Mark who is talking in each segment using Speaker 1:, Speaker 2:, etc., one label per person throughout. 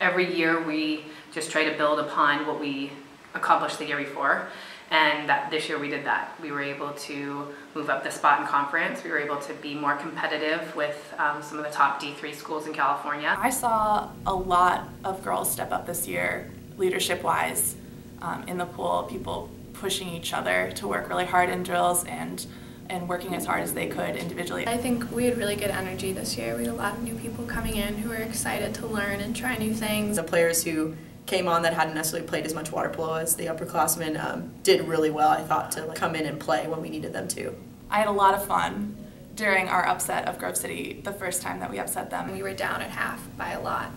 Speaker 1: Every year we just try to build upon what we accomplished the year before, and this year we did that. We were able to move up the spot in conference. We were able to be more competitive with some of the top D3 schools in California.
Speaker 2: I saw a lot of girls step up this year, leadership-wise, in the pool, people pushing each other to work really hard in drills and working as hard as they could individually.
Speaker 3: I think we had really good energy this year. We had a lot of new people coming in who were excited to learn and try new things.
Speaker 4: The players who came on that hadn't necessarily played as much water polo as the upperclassmen did really well, I thought, to come in and play when we needed them to.
Speaker 2: I had a lot of fun during our upset of Grove City the first time that we upset them.
Speaker 3: We were down at half by a lot,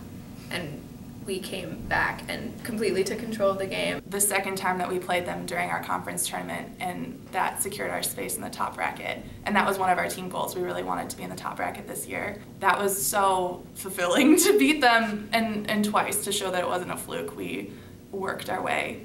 Speaker 3: and we came back and completely took control of the game.
Speaker 2: The second time that we played them during our conference tournament, and that secured our space in the top bracket. And that was one of our team goals. We really wanted to be in the top bracket this year. That was so fulfilling to beat them and twice, to show that it wasn't a fluke. We worked our way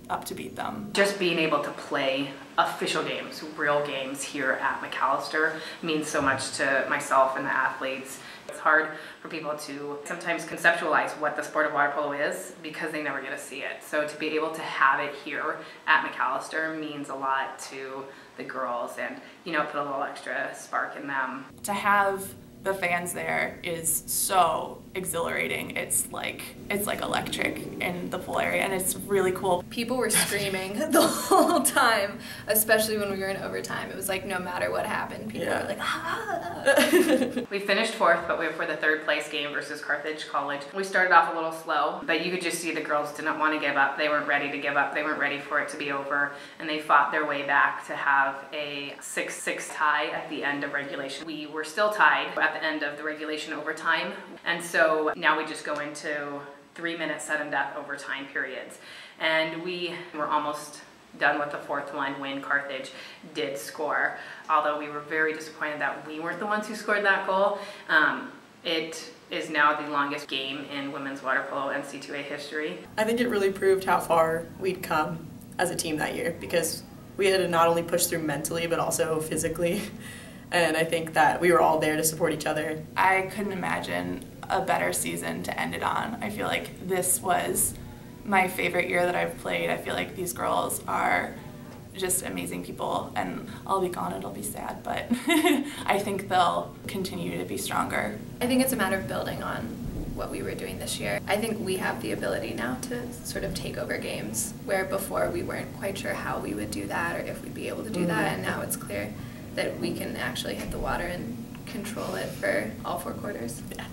Speaker 2: up to beat them.
Speaker 1: Just being able to play official games, real games here at Macalester means so much to myself and the athletes. It's hard for people to sometimes conceptualize what the sport of water polo is because they never get to see it. So to be able to have it here at Macalester means a lot to the girls, and put a little extra spark in them.
Speaker 2: To have the fans there is so exhilarating. It's like electric in the pool area, and it's really cool.
Speaker 3: People were screaming the whole time, especially when we were in overtime. It was like no matter what happened, people were like, ah.
Speaker 1: We finished 4th, but we were for the 3rd place game versus Carthage College. We started off a little slow, but you could just see the girls didn't want to give up. They weren't ready to give up. They weren't ready for it to be over, and they fought their way back to have a 6-6 tie at the end of regulation. We were still tied at the end of the regulation overtime, and so now we just go into 3-minute sudden death overtime periods, and we were almost done with the 4th one when Carthage did score. Although we were very disappointed that we weren't the ones who scored that goal. It is now the longest game in women's water polo NC2A history.
Speaker 4: I think it really proved how far we'd come as a team that year, because we had to not only push through mentally but also physically. And I think that we were all there to support each other.
Speaker 2: I couldn't imagine a better season to end it on. I feel like this was my favorite year that I've played. I feel like these girls are just amazing people, and I'll be gone, it'll be sad, but I think they'll continue to be stronger.
Speaker 3: I think it's a matter of building on what we were doing this year. I think we have the ability now to sort of take over games, where before we weren't quite sure how we would do that or if we'd be able to do that, and now it's clear that we can actually hit the water and control it for all 4 quarters.
Speaker 4: Yeah.